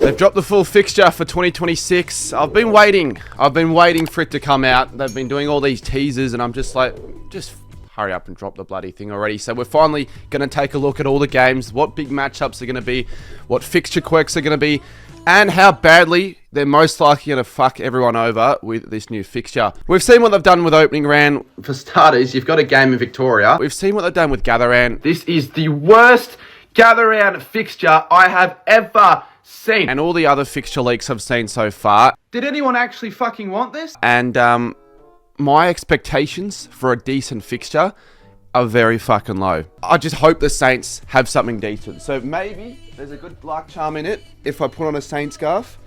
They've dropped the full fixture for 2026. I've been waiting for it to come out. They've been doing all these teasers and I'm just like, just hurry up and drop the bloody thing already. So we're finally going to take a look at all the games, what big matchups are going to be, what fixture quirks are going to be, and how badly they're most likely going to fuck everyone over with this new fixture. We've seen what they've done with opening round. For starters, you've got a game in Victoria. We've seen what they've done with gather round. This is the worst gather round fixture I have ever seen. And all the other fixture leaks I've seen so far. Did anyone actually fucking want this? And my expectations for a decent fixture are very fucking low. I just hope the Saints have something decent. So maybe there's a good luck charm in it if I put on a Saints scarf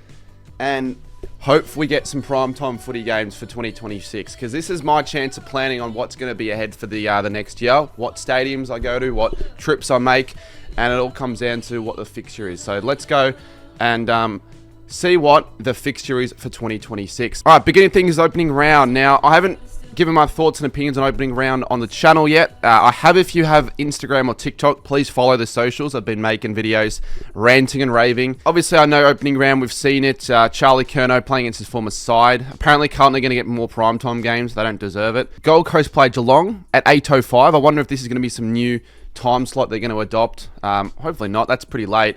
and hope we get some primetime footy games for 2026, because this is my chance of planning on what's going to be ahead for the next year, what stadiums I go to, what trips I make, and it all comes down to what the fixture is. So let's go and see what the fixture is for 2026. All right, beginning things, opening round. Now, I haven't given my thoughts and opinions on opening round on the channel yet. I have, if you have Instagram or TikTok, please follow the socials. I've been making videos ranting and raving. Obviously, I know opening round, we've seen it. Charlie Curnow playing against his former side. Apparently, Carlton are going to get more primetime games. They don't deserve it. Gold Coast play Geelong at 8:05. I wonder if this is going to be some new time slot they're going to adopt. Hopefully not. That's pretty late.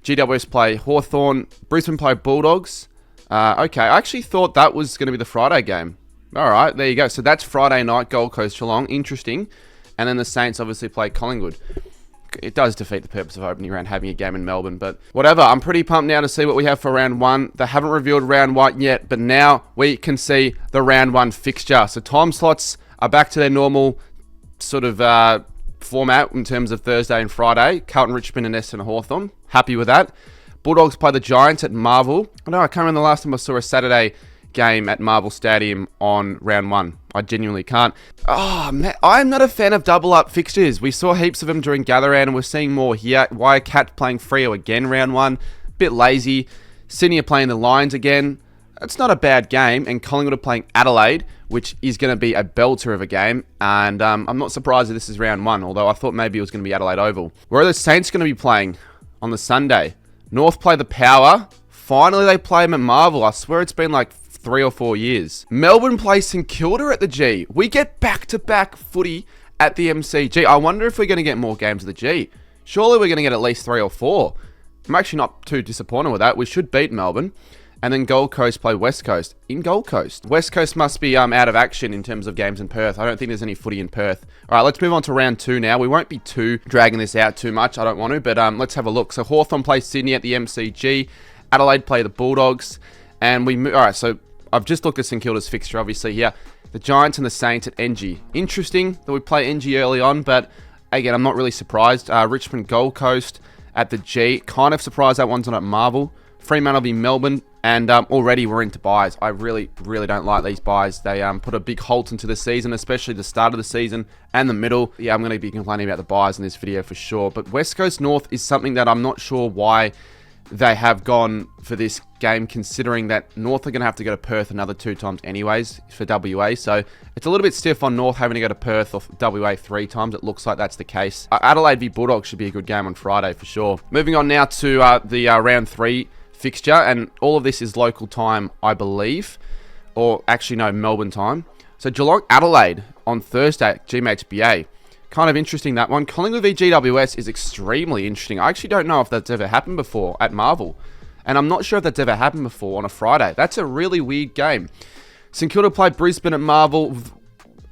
GWS play Hawthorn. Brisbane play Bulldogs. Okay, I actually thought that was going to be the Friday game. All right, there you go. So that's Friday night, Gold Coast Geelong. Interesting. And then the Saints obviously play Collingwood. It does defeat the purpose of opening round having a game in Melbourne, but whatever. I'm pretty pumped now to see what we have for round one. They haven't revealed round one yet, but now we can see the round one fixture. So time slots are back to their normal sort of format in terms of Thursday and Friday. Carlton, Richmond, and Essendon Hawthorn. Happy with that. Bulldogs play the Giants at Marvel. I know, I can't remember the last time I saw a Saturday game at Marvel Stadium on round one. I genuinely can't. Oh, man, I'm not a fan of double up fixtures. We saw heaps of them during gather round and we're seeing more here. Wildcat playing Freo again round one. Bit lazy. Sydney are playing the Lions again. It's not a bad game. And Collingwood are playing Adelaide, which is going to be a belter of a game. And I'm not surprised that this is round one, although I thought maybe it was going to be Adelaide Oval. Where are the Saints going to be playing on the Sunday? North play the Power. Finally, they play them at Marvel. I swear it's been like 3 or 4 years. Melbourne plays St Kilda at the G. We get back-to-back footy at the MCG. I wonder if we're going to get more games at the G. Surely we're going to get at least 3 or 4. I'm actually not too disappointed with that. We should beat Melbourne. And then Gold Coast play West Coast in Gold Coast. West Coast must be out of action in terms of games in Perth. I don't think there's any footy in Perth. All right, let's move on to round two now. We won't be dragging this out too much. I don't want to, but let's have a look. So Hawthorn plays Sydney at the MCG. Adelaide play the Bulldogs. And we move. All right, so I've just looked at St Kilda's fixture, obviously, here. The Giants and the Saints at NG. Interesting that we play NG early on, but again, I'm not really surprised. Richmond Gold Coast at the G. Kind of surprised that one's not at Marvel. Fremantle v Melbourne, and already we're into buys. I really don't like these buys. They put a big halt into the season, especially the start of the season and the middle. Yeah, I'm going to be complaining about the buys in this video for sure. But West Coast North is something that I'm not sure why they have gone for this game, considering that North are going to have to go to Perth another 2 times anyways for WA. So it's a little bit stiff on North having to go to Perth or WA 3 times. It looks like that's the case. Adelaide v Bulldogs should be a good game on Friday for sure. Moving on now to the round 3 fixture, and all of this is local time, I believe, or actually no, Melbourne time. So Geelong Adelaide on Thursday at GMHBA. Kind of interesting, that one. Collingwood v GWS is extremely interesting. I actually don't know if that's ever happened before at Marvel, and I'm not sure if that's ever happened before on a Friday. That's a really weird game. St Kilda play Brisbane at Marvel.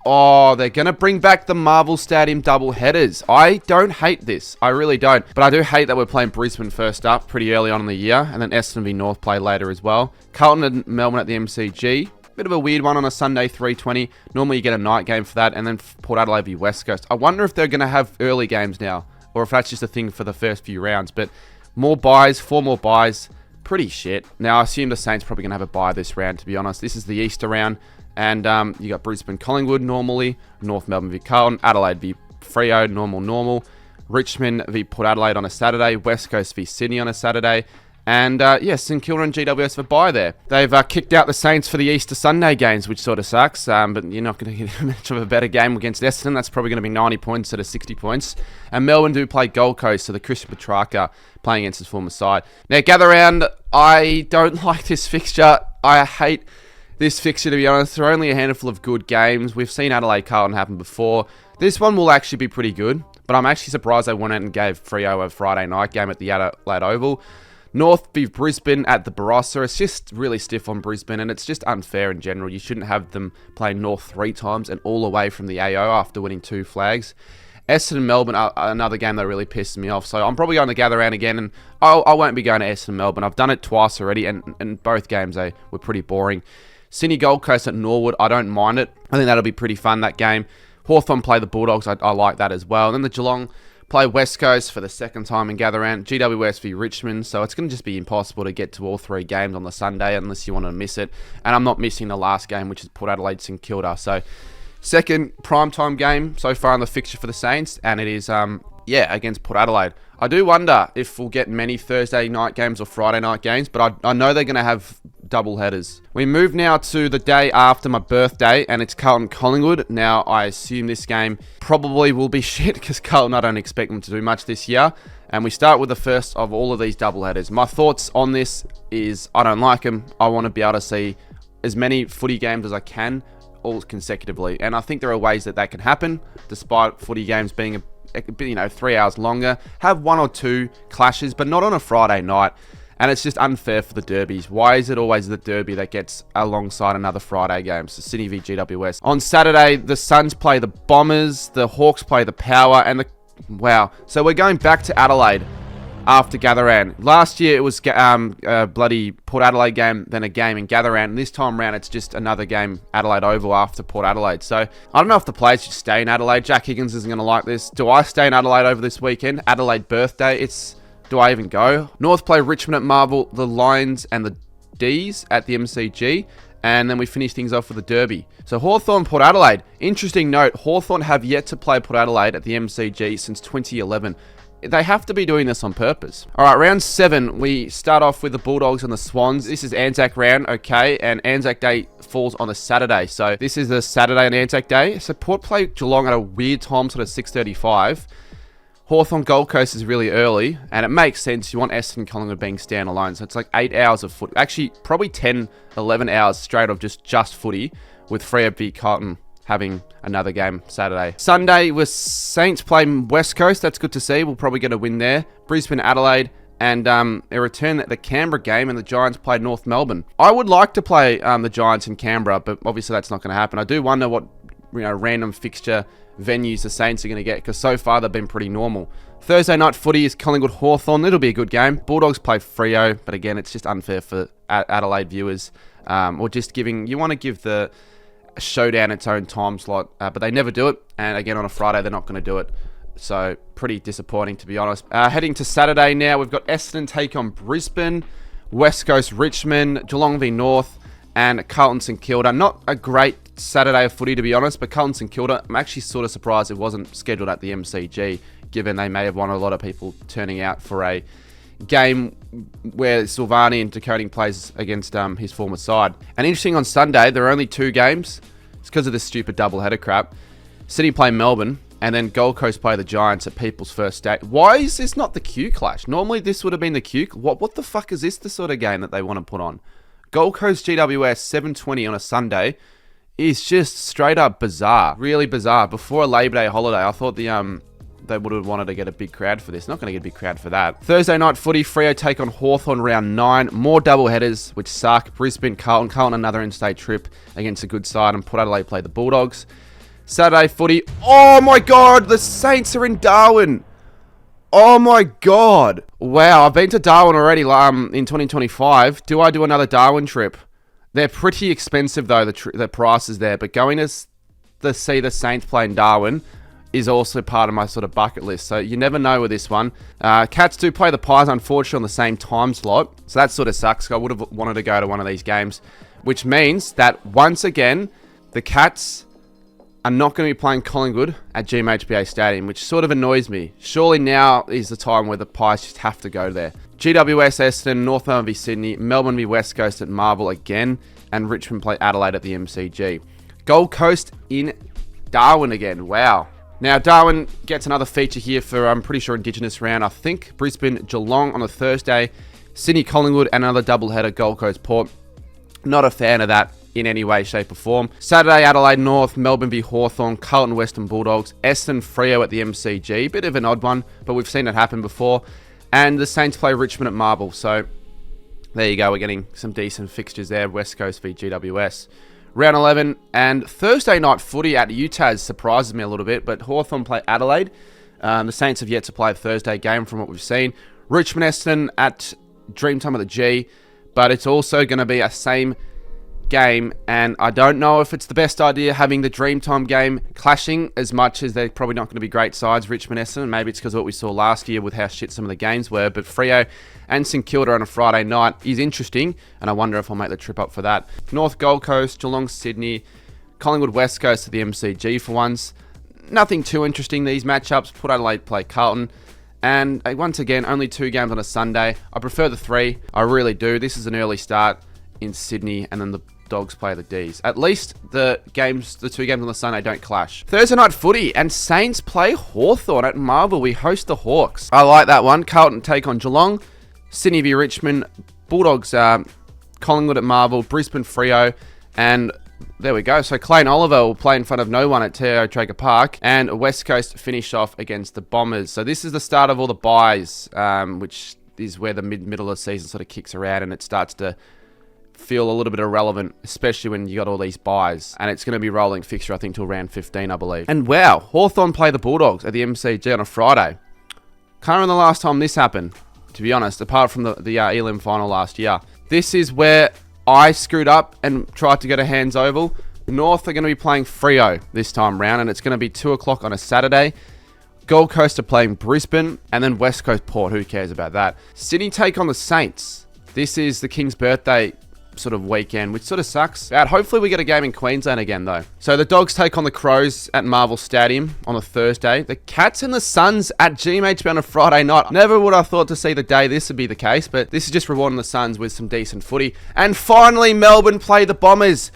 Oh, they're going to bring back the Marvel Stadium double headers. I don't hate this. I really don't. But I do hate that we're playing Brisbane first up pretty early on in the year. And then Essendon v North play later as well. Carlton and Melbourne at the MCG. Bit of a weird one on a Sunday, 3:20. Normally you get a night game for that. And then Port Adelaide v West Coast. I wonder if they're going to have early games now, or if that's just a thing for the first few rounds. But more buys, 4 more buys. Pretty shit. Now, I assume the Saints probably going to have a buy this round, to be honest. This is the Easter round. And you got Brisbane Collingwood normally, North Melbourne v Carlton, Adelaide v Freo, normal. Richmond v Port Adelaide on a Saturday, West Coast v Sydney on a Saturday, And yeah, St Kilda and GWS for bye there. They've kicked out the Saints for the Easter Sunday games, which sort of sucks. But you're not going to get much of a better game against Essendon. That's probably going to be 90 points instead of 60 points. And Melbourne do play Gold Coast, so the Christian Petrarca playing against his former side. Now, gather round. I don't like this fixture. I hate this fixture, to be honest. There are only a handful of good games. We've seen Adelaide Carlton happen before. This one will actually be pretty good, but I'm actually surprised they went out and gave Freo a Friday night game at the Adelaide Oval. North beat Brisbane at the Barossa. It's just really stiff on Brisbane, and it's just unfair in general. You shouldn't have them play North 3 times and all away from the AO after winning 2 flags. Essendon and Melbourne are another game that really pisses me off. So I'm probably going to gather around again, and I won't be going to Essendon and Melbourne. I've done it twice already, and both games they were pretty boring. Sydney Gold Coast at Norwood, I don't mind it. I think that'll be pretty fun, that game. Hawthorn play the Bulldogs, I like that as well. And then the Geelong play West Coast for the second time in gather round. GWS v Richmond, so it's going to just be impossible to get to all 3 games on the Sunday unless you want to miss it. And I'm not missing the last game, which is Port Adelaide St Kilda. So second primetime game so far on the fixture for the Saints, and it is against Port Adelaide. I do wonder if we'll get many Thursday night games or Friday night games, but I know they're going to have double headers. We move now to the day after my birthday, and it's Carlton Collingwood. Now, I assume this game probably will be shit because Carlton, I don't expect them to do much this year. And we start with the first of all of these double headers. My thoughts on this is I don't like them. I want to be able to see as many footy games as I can, all consecutively. And I think there are ways that can happen, despite footy games being 3 hours longer. Have 1 or 2 clashes, but not on a Friday night. And it's just unfair for the derbies. Why is it always the derby that gets alongside another Friday game? So Sydney v GWS. On Saturday, the Suns play the Bombers, the Hawks play the Power, and wow. So we're going back to Adelaide after gather round. Last year it was bloody Port Adelaide game, then a game in gather round. And this time round it's just another game Adelaide Oval after Port Adelaide. So I don't know if the players should stay in Adelaide. Jack Higgins isn't going to like this. Do I stay in Adelaide over this weekend? Adelaide birthday. Do I even go? North play Richmond at Marvel, the Lions and the D's at the MCG. And then we finish things off with the Derby. So Hawthorn, Port Adelaide. Interesting note, Hawthorn have yet to play Port Adelaide at the MCG since 2011. They have to be doing this on purpose. All right, round 7, we start off with the Bulldogs and the Swans. This is Anzac round, okay, and Anzac Day falls on a Saturday. So this is the Saturday and Anzac Day. So Port play Geelong at a weird time, sort of 6:35. Hawthorn Gold Coast is really early, and it makes sense. You want Essendon Collingwood being standalone, so it's like 8 hours of footy. Actually, probably 10, 11 hours straight of just footy, with Freo v Carlton having another game Saturday. Sunday was Saints play West Coast. That's good to see. We'll probably get a win there. Brisbane, Adelaide, and a return at the Canberra game, and the Giants played North Melbourne. I would like to play the Giants in Canberra, but obviously that's not going to happen. I do wonder what random fixture venues the Saints are going to get, because so far they've been pretty normal. Thursday night footy is Collingwood Hawthorn. It'll be a good game. Bulldogs play Freo, but again, it's just unfair for Adelaide viewers, or just you want to give the showdown its own time slot, but they never do it. And again, on a Friday, they're not going to do it. So pretty disappointing, to be honest. Heading to Saturday now, we've got Essendon take on Brisbane, West Coast Richmond, Geelong v North, and Carlton St Kilda. Not a great Saturday of footy, to be honest, but Carlton St Kilda, I'm actually sort of surprised it wasn't scheduled at the MCG, given they may have wanted a lot of people turning out for a game where Silvani and decoding plays against his former side. And interesting, on Sunday, there are only 2 games. It's because of this stupid doubleheader crap. City play Melbourne, and then Gold Coast play the Giants at People's First Day. Why is this not the Q clash? Normally this would have been the Q. What the fuck is this the sort of game that they want to put on? Gold Coast GWS 7:20 on a Sunday is just straight up bizarre. Really bizarre. Before a Labor Day holiday, I thought they would have wanted to get a big crowd for this. Not going to get a big crowd for that. Thursday night footy, Freo take on Hawthorn round 9. More double headers, which suck. Brisbane, Carlton another in-state trip against a good side, and Port Adelaide play the Bulldogs. Saturday footy. Oh my God, the Saints are in Darwin. Oh my God. Wow, I've been to Darwin already in 2025. Do I do another Darwin trip? They're pretty expensive though, the prices there, but going to see the Saints play in Darwin is also part of my sort of bucket list. So you never know with this one. Cats do play the Pies, unfortunately, on the same time slot. So that sort of sucks. I would have wanted to go to one of these games, which means that once again, the Cats are not going to be playing Collingwood at GMHBA Stadium, which sort of annoys me. Surely now is the time where the Pies just have to go there. GWS Essendon, North Melbourne v Sydney, Melbourne v West Coast at Marvel again, and Richmond play Adelaide at the MCG. Gold Coast in Darwin again. Wow. Now, Darwin gets another feature here for, I'm pretty sure, Indigenous round. I think Brisbane, Geelong on a Thursday, Sydney, Collingwood, and another doubleheader, Gold Coast, Port. Not a fan of that in any way, shape, or form. Saturday, Adelaide North, Melbourne v Hawthorn, Carlton Western Bulldogs, Essendon Freo at the MCG. Bit of an odd one, but we've seen it happen before. And the Saints play Richmond at Marvel. So, there you go. We're getting some decent fixtures there. West Coast v GWS. Round 11 and Thursday night footy at UTAS surprises me a little bit, but Hawthorn play Adelaide. The Saints have yet to play a Thursday game from what we've seen. Richmond Essendon at Dreamtime at the G, but it's also going to be a same game, and I don't know if it's the best idea having the Dreamtime game clashing as much as they're probably not going to be great sides, Richmond Essendon. Maybe it's because of what we saw last year with how shit some of the games were, but Freo and St Kilda on a Friday night is interesting, and I wonder if I'll make the trip up for that. North Gold Coast, Geelong Sydney, Collingwood West Coast to the MCG for once. Nothing too interesting, these matchups. Port Adelaide play Carlton. And once again, only 2 games on a Sunday. I prefer the 3. I really do. This is an early start in Sydney, and then the Dogs play the Ds. At least the 2 games on the Sunday don't clash. Thursday night footy, and Saints play Hawthorn at Marvel. We host the Hawks. I like that one. Carlton take on Geelong. Sydney v Richmond. Bulldogs, Collingwood at Marvel. Brisbane Freo. And there we go. So Clayton Oliver will play in front of no one at Teo Traeger Park. And West Coast finish off against the Bombers. So this is the start of all the buys, which is where the middle of the season sort of kicks around, and it starts to feel a little bit irrelevant, especially when you got all these buys. And it's going to be rolling fixture, I think, till round 15, I believe. And wow, Hawthorn play the Bulldogs at the MCG on a Friday. Can't remember the last time this happened, to be honest, apart from the Elim final last year. This is where I screwed up and tried to get a hands oval. North are going to be playing Freo this time round, and it's going to be 2 o'clock on a Saturday. Gold Coast are playing Brisbane, and then West Coast Port. Who cares about that? Sydney take on the Saints. This is the King's birthday sort of weekend, which sort of sucks. Hopefully we get a game in Queensland again, though. So the Dogs take on the Crows at Marvel Stadium on a Thursday. The Cats and the Suns at GMHB on a Friday night. Never would I thought to see the day this would be the case, but this is just rewarding the Suns with some decent footy. And finally, Melbourne play the Bombers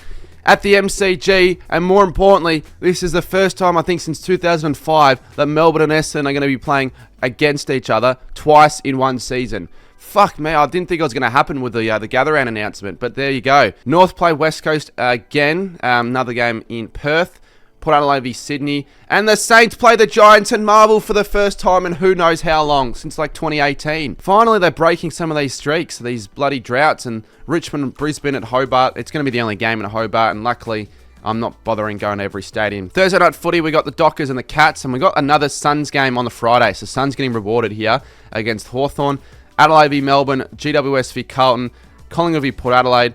at the MCG, and more importantly, this is the first time, I think, since 2005 that Melbourne and Essendon are going to be playing against each other twice in one season. Fuck me, I didn't think it was going to happen with the gather-round announcement, but there you go. North play West Coast again, another game in Perth. Port Adelaide v Sydney. And the Saints play the Giants and Marvel for the first time in who knows how long, since like 2018. Finally, they're breaking some of these streaks, these bloody droughts, and Richmond and Brisbane at Hobart. It's going to be the only game in Hobart, and luckily, I'm not bothering going to every stadium. Thursday night footy, we got the Dockers and the Cats, and we got another Suns game on the Friday. So Suns getting rewarded here against Hawthorn. Adelaide v Melbourne, GWS v Carlton, Collingwood v Port Adelaide,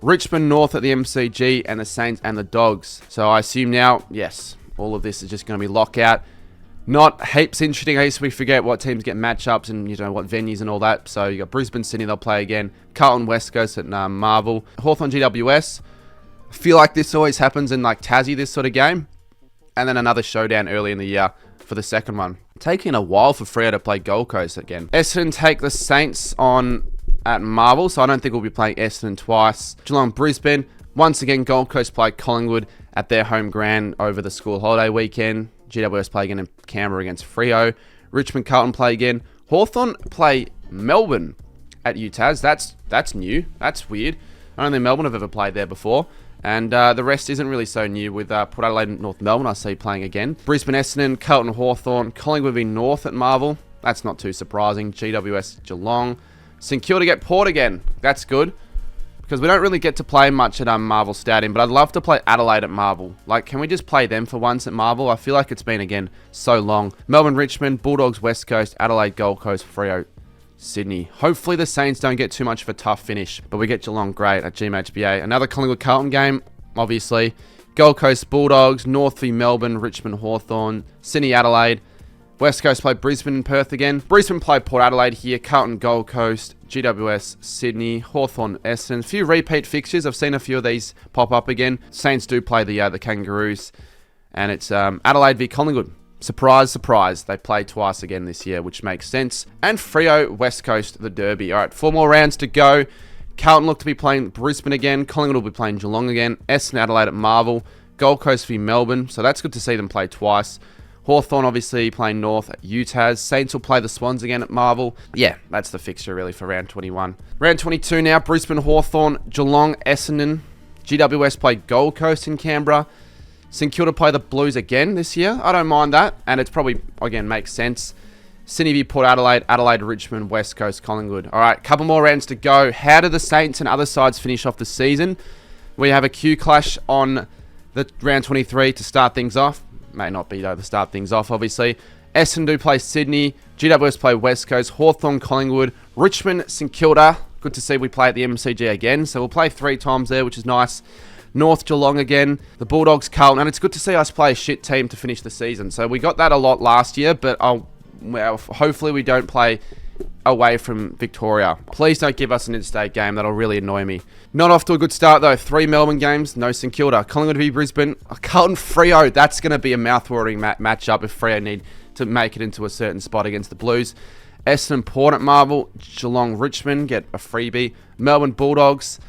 Richmond North at the MCG, and the Saints and the Dogs. So I assume now, yes, all of this is just going to be lockout. Not heaps interesting. I guess we forget what teams get matchups and what venues and all that. So you got Brisbane, Sydney, they'll play again. Carlton West Coast at Marvel. Hawthorn GWS. I feel like this always happens in like Tassie, this sort of game. And then another showdown early in the year for the second one. Taking a while for Freo to play Gold Coast again. Essendon take the Saints on at Marvel, so I don't think we'll be playing Essendon twice. Geelong Brisbane. Once again, Gold Coast play Collingwood at their home ground over the school holiday weekend. GWS play again in Canberra against Freo. Richmond Carlton play again. Hawthorn play Melbourne at UTAS. That's new. That's weird. I don't think Melbourne have ever played there before. And the rest isn't really so new with Port Adelaide and North Melbourne, I see, playing again. Brisbane Essendon, Carlton Hawthorn, Collingwood v North at Marvel. That's not too surprising. GWS Geelong. St Kilda get Port again. That's good. Because we don't really get to play much at Marvel Stadium, but I'd love to play Adelaide at Marvel. Like, can we just play them for once at Marvel? I feel like it's been, again, so long. Melbourne Richmond, Bulldogs West Coast, Adelaide Gold Coast, Freo Sydney. Hopefully the Saints don't get too much of a tough finish, but we get Geelong great at GMHBA. Another Collingwood Carlton game, obviously. Gold Coast Bulldogs, North v Melbourne, Richmond Hawthorn, Sydney Adelaide. West Coast play Brisbane and Perth again. Brisbane play Port Adelaide here. Carlton Gold Coast, GWS Sydney, Hawthorn Essendon. A few repeat fixtures. I've seen a few of these pop up again. Saints do play the Kangaroos And it's Adelaide v Collingwood. Surprise, surprise. They play twice again this year, which makes sense. And Freo, West Coast, the Derby. All right, 4 more rounds to go. Carlton look to be playing Brisbane again. Collingwood will be playing Geelong again. Essendon, Adelaide at Marvel. Gold Coast v Melbourne. So that's good to see them play twice. Hawthorn obviously playing North at Utahs. Saints will play the Swans again at Marvel. Yeah, that's the fixture really for round 21. Round 22 now. Brisbane, Hawthorn, Geelong, Essendon. GWS play Gold Coast in Canberra. St Kilda play the Blues again this year. I don't mind that. And it's probably, again, makes sense. Sydney v Port Adelaide, Adelaide, Richmond, West Coast, Collingwood. All right, couple more rounds to go. How do the Saints and other sides finish off the season? We have a Q clash on the round 23 to start things off. May not be, though, to start things off, obviously. Essendon do play Sydney. GWS play West Coast. Hawthorn, Collingwood. Richmond, St Kilda. Good to see we play at the MCG again. So we'll play 3 times there, which is nice. North, Geelong again. The Bulldogs, Carlton. And it's good to see us play a shit team to finish the season. So we got that a lot last year, but hopefully we don't play away from Victoria. Please don't give us an interstate game. That'll really annoy me. Not off to a good start, though. 3 Melbourne games. No St Kilda. Collingwood v Brisbane. Carlton, Freo. That's going to be a mouth-watering matchup if Freo need to make it into a certain spot against the Blues. Essendon, Port at Marvel. Geelong, Richmond. Get a freebie. Melbourne, Bulldogs.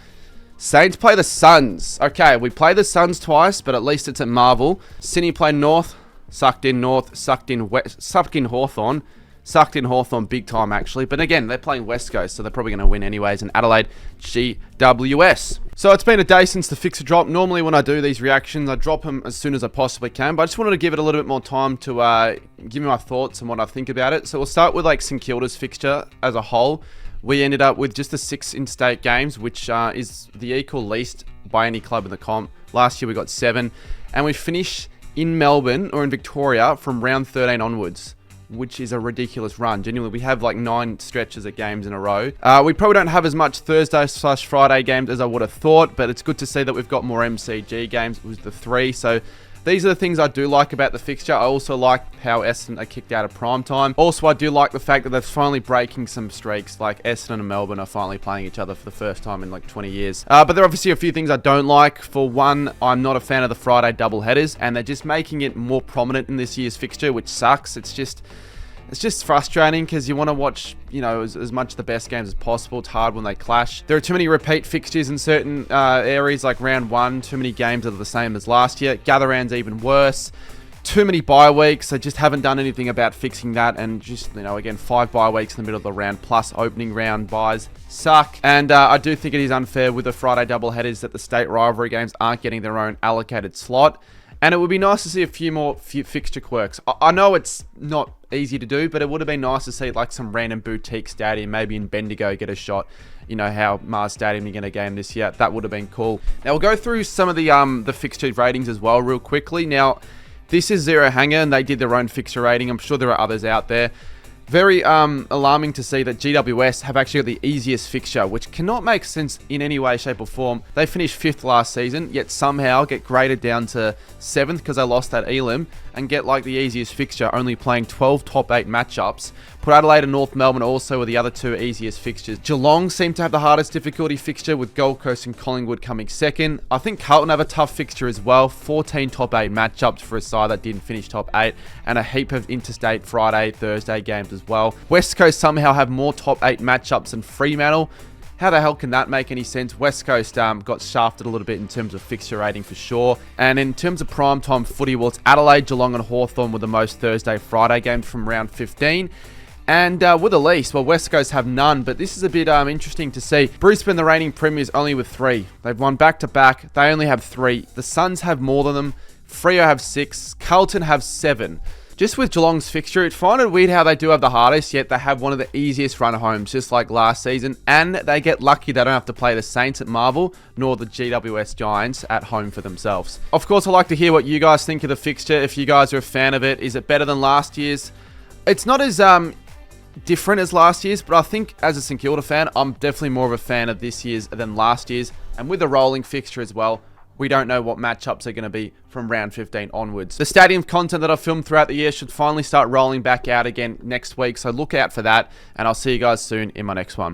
Saints play the Suns. Okay, we play the Suns twice, but at least it's at Marvel. Sydney play North. Sucked in North. Sucked in Hawthorn. Sucked in Hawthorn big time, actually. But again, they're playing West Coast, so they're probably going to win anyways. And Adelaide, GWS. So it's been a day since the fixture drop. Normally when I do these reactions, I drop them as soon as I possibly can. But I just wanted to give it a little bit more time to give me my thoughts and what I think about it. So we'll start with like St Kilda's fixture as a whole. We ended up with just the 6 in-state games, which is the equal least by any club in the comp. Last year we got 7. And we finish in Melbourne or in Victoria from round 13 onwards, which is a ridiculous run. Genuinely, we have like 9 stretches of games in a row. We probably don't have as much Thursday/Friday games as I would have thought, but it's good to see that we've got more MCG games. It was the 3, so these are the things I do like about the fixture. I also like how Essendon are kicked out of prime time. Also, I do like the fact that they're finally breaking some streaks, like Essendon and Melbourne are finally playing each other for the first time in like 20 years. But there are obviously a few things I don't like. For one, I'm not a fan of the Friday doubleheaders, and they're just making it more prominent in this year's fixture, which sucks. It's just frustrating because you want to watch, as much of the best games as possible. It's hard when they clash. There are too many repeat fixtures in certain areas, like round 1. Too many games that are the same as last year. Gather round's even worse. Too many bye weeks. They just haven't done anything about fixing that. And just, again, 5 bye weeks in the middle of the round plus opening round buys suck. And I do think it is unfair with the Friday doubleheaders that the state rivalry games aren't getting their own allocated slot. And it would be nice to see a few more fixture quirks. I know it's not easy to do, but it would have been nice to see like some random boutique stadium, maybe in Bendigo, get a shot. How Mars Stadium you're going to game this year. That would have been cool. Now we'll go through some of the fixture ratings as well real quickly. Now, this is Zero Hanger, and they did their own fixture rating. I'm sure there are others out there. Very alarming to see that GWS have actually got the easiest fixture, which cannot make sense in any way, shape or form. They finished 5th last season, yet somehow get graded down to 7th because they lost that elim, and get like the easiest fixture, only playing 12 top 8 matchups. Port Adelaide and North Melbourne also were the other 2 easiest fixtures. Geelong seem to have the hardest difficulty fixture, with Gold Coast and Collingwood coming second. I think Carlton have a tough fixture as well. 14 top 8 matchups for a side that didn't finish top 8, and a heap of interstate Friday, Thursday games as well. West Coast somehow have more top 8 matchups than Fremantle. How the hell can that make any sense? West Coast got shafted a little bit in terms of fixture rating for sure. And in terms of primetime footy, well, it's Adelaide, Geelong and Hawthorn with the most Thursday, Friday games from round 15. And with the least, well, West Coast have none, but this is a bit interesting to see. Brisbane, the reigning premiers, only with 3. They've won back-to-back. They only have 3. The Suns have more than them. Freo have 6. Carlton have 7. Just with Geelong's fixture, it find it weird how they do have the hardest, yet they have one of the easiest run homes, just like last season. And they get lucky they don't have to play the Saints at Marvel, nor the GWS Giants at home for themselves. Of course, I'd like to hear what you guys think of the fixture. If you guys are a fan of it, is it better than last year's? It's not as different as last year's, but I think as a St Kilda fan, I'm definitely more of a fan of this year's than last year's. And with the rolling fixture as well, we don't know what matchups are going to be from round 15 onwards. The stadium content that I've filmed throughout the year should finally start rolling back out again next week, so look out for that, and I'll see you guys soon in my next one.